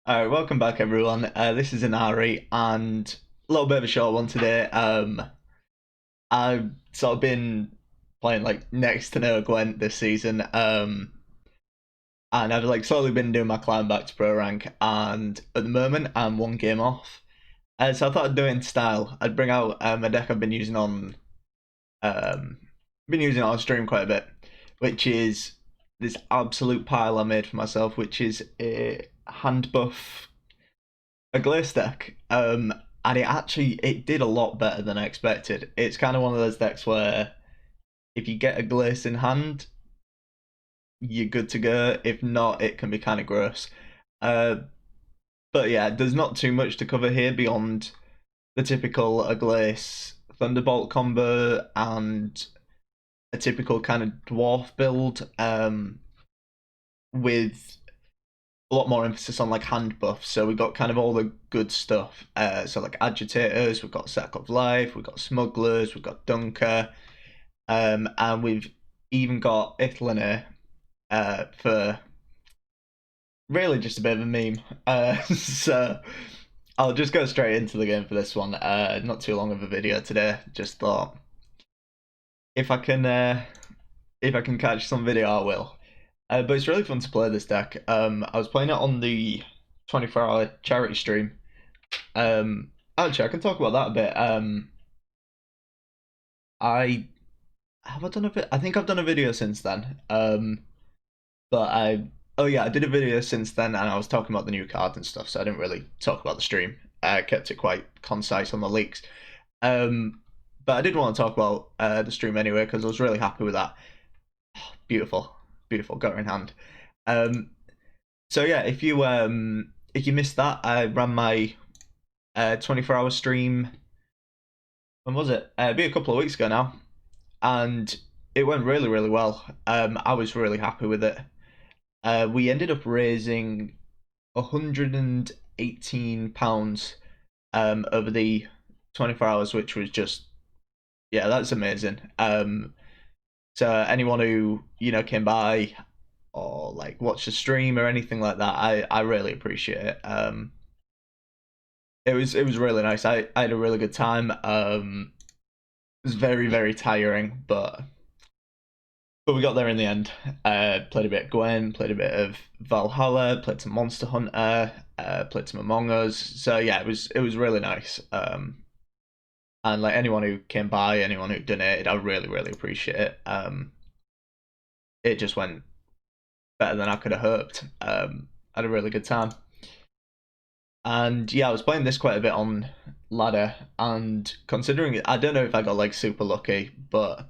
Alright, welcome back everyone. This is an Ari and a little bit of a short one today. I've sort of been playing like next to no Gwent this season. And I've like slowly been doing my climb back to pro rank, and at the moment I'm one game off. So I thought I'd do it in style. I'd bring out a deck I've um been using on stream quite a bit, which is this absolute pile I made for myself, which is a Handbuff Aglais deck. And it did a lot better than I expected. It's kind of one of those decks where if you get Aglais in hand, you're good to go. If not, it can be kind of gross. Uh, but yeah, there's not too much to cover here beyond the typical Aglais Thunderbolt combo and a typical kind of dwarf build. With a lot more emphasis on like hand buffs. So we got kind of all the good stuff. So like agitators, we've got Sack of Life, we've got smugglers, we've got Dunker, and we've even got Ithliner for really just a bit of a meme. So I'll just go straight into the game for this one. Not too long of a video today. Just thought if I can catch some video, I will. But it's really fun to play this deck. I was playing it on the 24-hour charity stream. Actually, I can talk about that a bit. I have I done a bit. I think I've done a video since then. But oh yeah, I did a video since then, and I was talking about the new cards and stuff. So I didn't really talk about the stream. I kept it quite concise on the leaks. But I did want to talk about the stream anyway because I was really happy with that. Beautiful, beautiful, got her in hand. So yeah, if you missed that, I ran my 24-hour stream. When was it? Be a couple of weeks ago now, and it went really really well. I was really happy with it. We ended up raising £118 over the 24 hours, which was just yeah, that's amazing. So anyone who came by or like watched the stream or anything like that, I really appreciate it. It was really nice. I had a really good time. It was very tiring, but we got there in the end. Played a bit of Gwen, played a bit of Valhalla, played some Monster Hunter, played some Among Us. So yeah, it was really nice. And like anyone who came by, anyone who donated, I really appreciate it. It just went better than I could have hoped. I had a really good time. And yeah, I was playing this quite a bit on ladder, and considering it, I don't know if I got like super lucky, but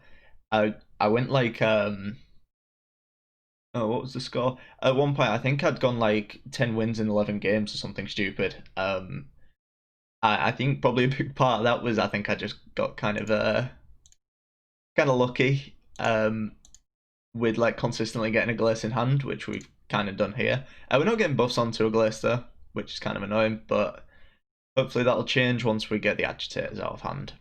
I went like oh, what was the score? At one point, I think I'd gone like 10 wins in 11 games or something stupid. I think probably a big part of that was I think I just got kind of lucky with like consistently getting a Glace in hand, which we've kind of done here. We're not getting buffs onto a Glace though, which is kind of annoying, but hopefully that'll change once we get the agitators out of hand.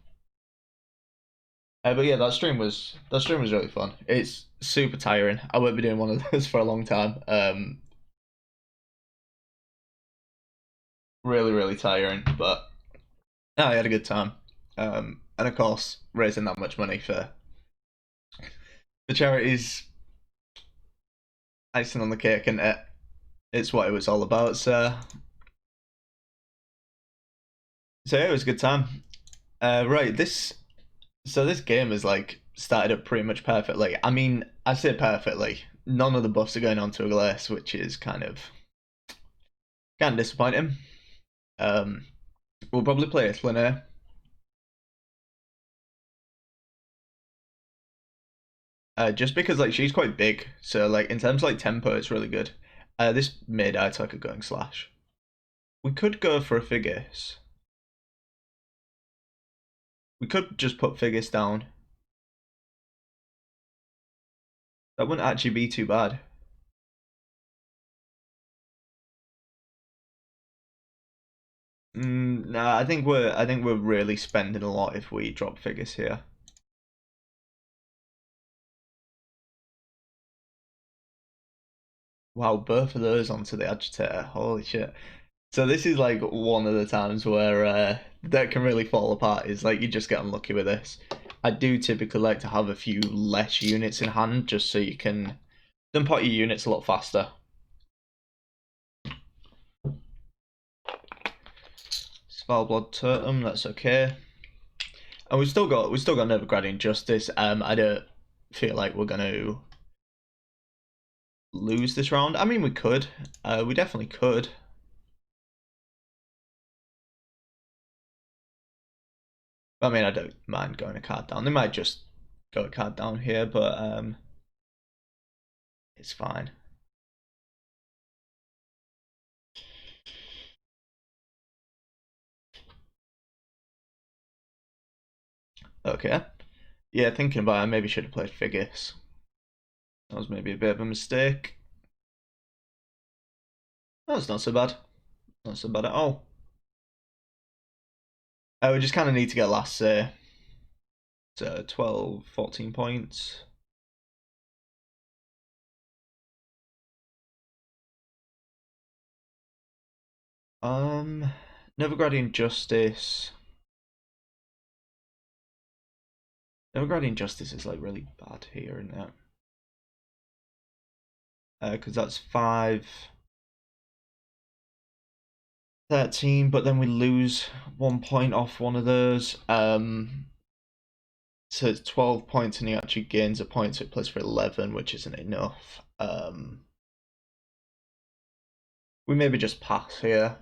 But yeah, that stream was really fun. It's super tiring. I won't be doing one of those for a long time. Really tiring, but no, I had a good time. And of course, raising that much money for the charities, icing on the cake, and it's what it was all about. So yeah, it was a good time. Right, this game is like started up pretty much perfectly. I mean, I say perfectly. None of the buffs are going onto a Glace, which is kind of disappointing. Um, we'll probably play Ithliner. Just because like she's quite big, so like in terms of like tempo, it's really good. This mid I like a going slash. We could go for a Figgis. We could just put Figgis down. That wouldn't actually be too bad. Nah, I think we're really spending a lot if we drop Figgis here. Wow, both of those onto the agitator. Holy shit. So this is like one of the times where that can really fall apart. Is like you just get unlucky with this. I do typically like to have a few less units in hand just so you can dump out your units a lot faster. Svalbard Turtum, that's okay. And we've still got Novigradian Justice. I don't feel like we're gonna lose this round. I mean, we could. We definitely could. I mean, I don't mind going a card down. They might just go a card down here, but it's fine. Okay. Yeah, thinking about it, I maybe should have played Figgis. That was maybe a bit of a mistake. That's not so bad. Not so bad at all. We just kind of need to get last to 12, 14 points. Novigradian Justice. Novigradian Justice is like really bad here, isn't it? Because that's 5, 13, but then we lose 1 point off one of those. So it's 12 points, and he actually gains a point, so it plays for 11, which isn't enough. We maybe just pass here.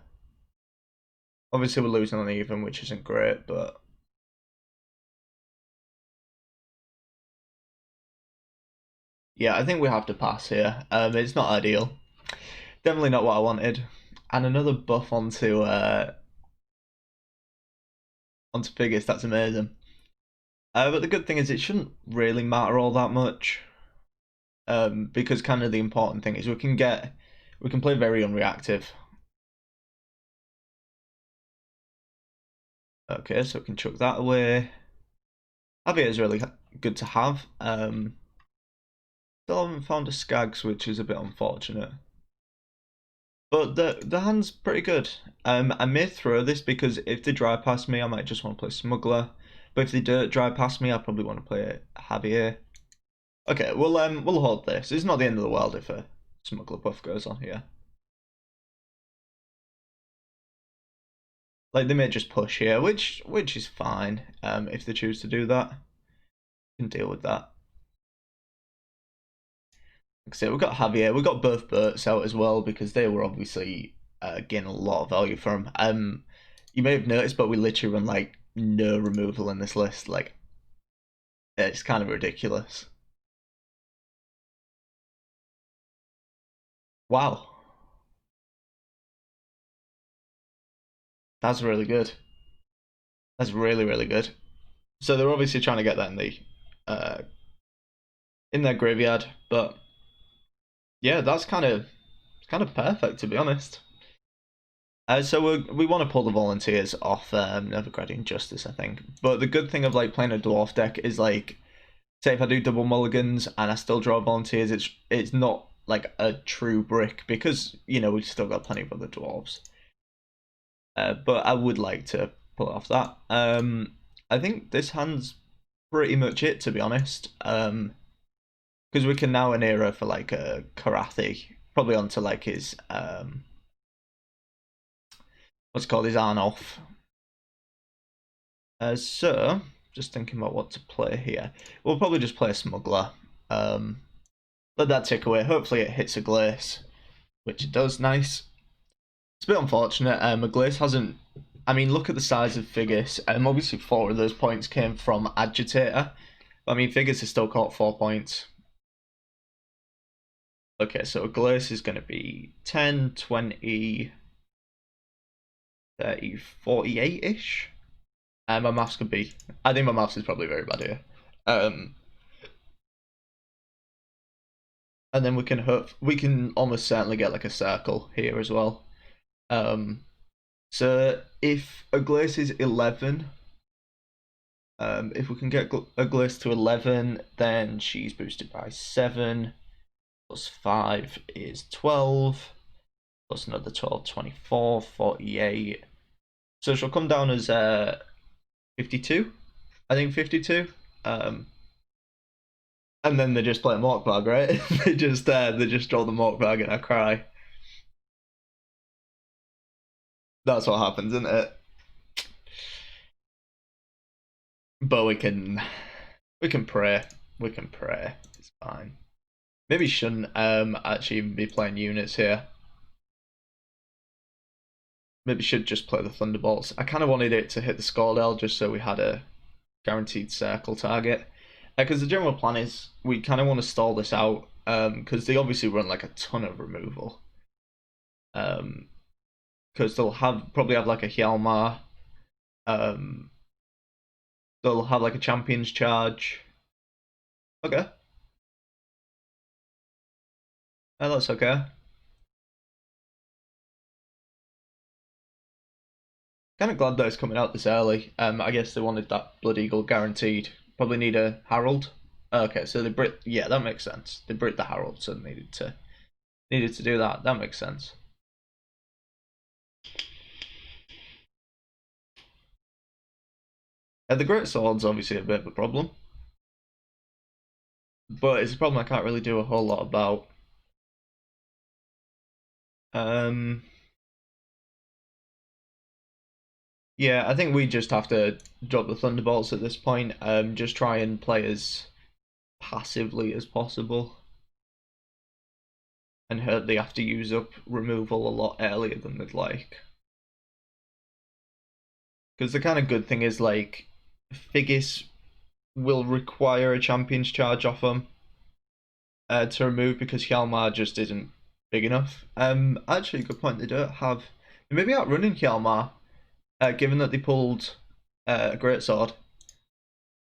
Obviously, we're losing on even, which isn't great, but yeah, I think we have to pass here. It's not ideal. Definitely not what I wanted. And another buff onto Figgis. That's amazing. But the good thing is it shouldn't really matter all that much. Because kind of the important thing is we can play very unreactive. Okay, so we can chuck that away. Javier is really good to have. Still haven't found a Skags, which is a bit unfortunate. But the hand's pretty good. I may throw this because if they drive past me, I might just want to play Smuggler. But if they don't drive past me, I probably want to play Javier. Okay, we'll hold this. It's not the end of the world if a Smuggler buff goes on here. Like they may just push here, which is fine. If they choose to do that, can deal with that. Like I say, we've got Javier, we've got both Berts out as well because they were obviously getting a lot of value from. You may have noticed, but we literally run like no removal in this list. Like it's kind of ridiculous. Wow, that's really good. That's really really good. So they're obviously trying to get that uh, in their graveyard, but yeah, that's kind of perfect to be honest. So we want to pull the volunteers off Novigradian Justice, I think. But the good thing of like playing a dwarf deck is like, say if I do double mulligans and I still draw volunteers, it's not like a true brick because we've still got plenty of other dwarves. But I would like to pull off that. I think this hand's pretty much it to be honest. Because we can now an era for like a Karathi, probably onto like his what's called his Arnoff. So, just thinking about what to play here. We'll probably just play a Smuggler. Let that tick away. Hopefully it hits Aglais, which it does. Nice. It's a bit unfortunate. Aglais hasn't... I mean, look at the size of Figgis. Obviously 4 of those points came from Agitator. But, I mean, Figgis has still caught 4 points. Okay, so Aglais is going to be 10, 20... 30, 48-ish. My maths could be... I think my maths is probably very bad here. And then we can almost certainly get like a circle here as well. So if Aglais is 11, if we can get Aglais to 11, then she's boosted by 7, plus 5 is 12. plus another 12, 24, 48. So she'll come down as 52. I think 52. Um, and then they just play a Mork Bag, right? They just draw the Mork Bag and I cry. That's what happens, isn't it? But we can pray. We can pray. It's fine. Maybe shouldn't actually be playing units here. Maybe should just play the Thunderbolts. I kind of wanted it to hit the scoia'tael just so we had a guaranteed circle target. Because the general plan is we kind of want to stall this out because they obviously run like a ton of removal. Because they'll probably have like a Hjalmar. Um, they'll have like a Champion's Charge. Okay. That's okay. Kind of glad that it's coming out this early. I guess they wanted that Blood Eagle guaranteed. Probably need a Herald. Okay, so yeah, that makes sense. They Brit the Herald, so they needed to do that. That makes sense. The Great Sword's obviously a bit of a problem, but it's a problem I can't really do a whole lot about. Um, yeah, I think we just have to drop the Thunderbolts at this point. Just try and play as passively as possible, and hope they have to use up removal a lot earlier than they'd like. Because the kind of good thing is like Figgis will require a Champion's Charge off them to remove because Hjalmar just isn't big enough. Actually, good point. They don't have. They may be outrunning Hjalmar, given that they pulled a Great Sword.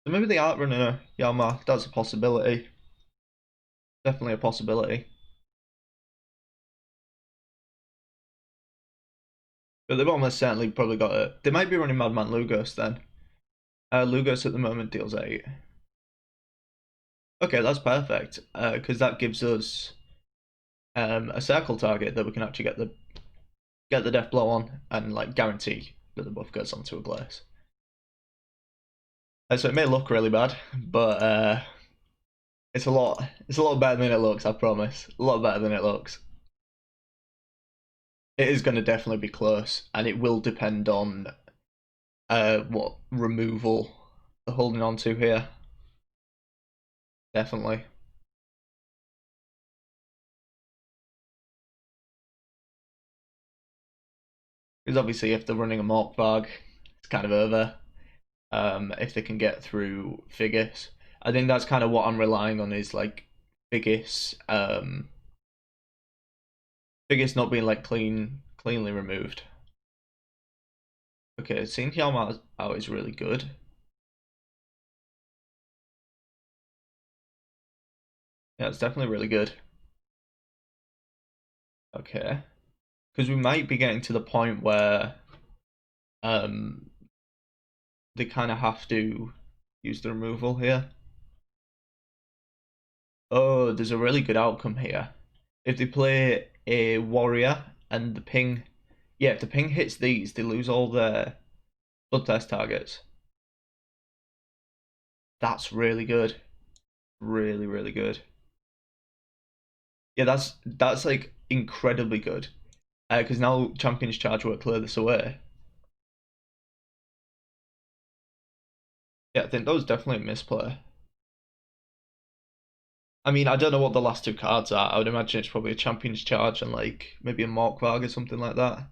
So maybe they outrunning a Hjalmar. That's a possibility. Definitely a possibility. But they've almost certainly probably got a. They might be running Madman Lugos then. Lugos at the moment deals 8. Okay, that's perfect. Because that gives us a circle target that we can actually get the death blow on and like guarantee that the buff goes onto Aglais. So it may look really bad, but it's a lot better than it looks. I promise, a lot better than it looks. It is going to definitely be close, and it will depend on what removal they're holding on to here. Definitely. Because obviously, if they're running a Mork Varg, it's kind of over. If they can get through Figgis, I think that's kind of what I'm relying on is like Figgis, Figgis not being like cleanly removed. Okay, seeing Hjalmar out is really good. Yeah, it's definitely really good. Okay, because we might be getting to the point where um they kind of have to use the removal here. Oh, there's a really good outcome here. If they play a warrior and the ping, yeah, if the ping hits these, they lose all their blood test targets. That's really good. Really, really good. Yeah, that's like incredibly good. Because now Champion's Charge will clear this away. Yeah, I think that was definitely a misplay. I mean, I don't know what the last 2 cards are. I would imagine it's probably a Champion's Charge and like maybe a Mork Varg or something like that.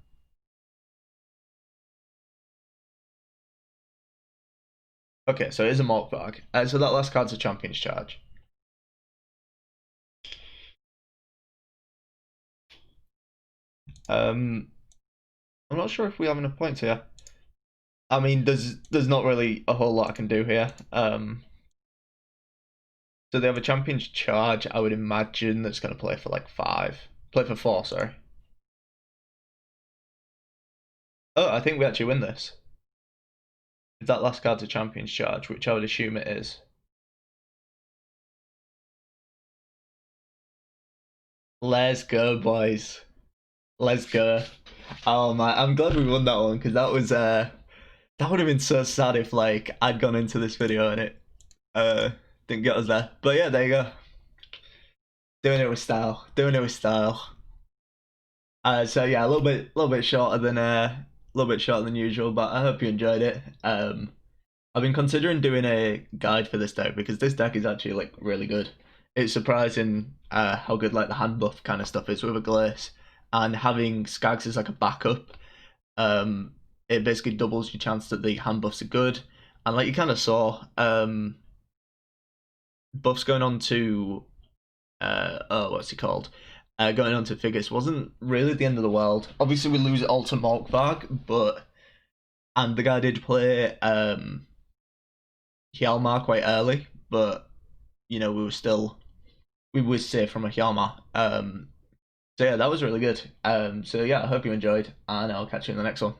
Okay, so it is a Mork Varg. So that last card's a Champion's Charge. I'm not sure if we have enough points here. I mean, there's not really a whole lot I can do here. So they have a Champion's Charge. I would imagine that's going to play for like 5. Play for 4, sorry. Oh, I think we actually win this. If that last card's a Champion's Charge, which I would assume it is. Let's go, boys. Let's go. Oh man, I'm glad we won that one because that would have been so sad if like I'd gone into this video and it uh didn't get us there. But yeah, there you go. Doing it with style. Doing it with style. So yeah, a little bit shorter than usual, but I hope you enjoyed it. I've been considering doing a guide for this deck because this deck is actually like really good. It's surprising how good like the hand buff kind of stuff is with Aglais, and having Skags as like a backup. It basically doubles your chance that the hand buffs are good, and like you kind of saw, buffs going on to oh, what's he called? Going on to figures wasn't really the end of the world. Obviously, we lose it all to Morkvarg, but and the guy did play Hjalmar quite early, but you know we were safe from a Hjalmar. So yeah, that was really good. So yeah, I hope you enjoyed, and I'll catch you in the next one.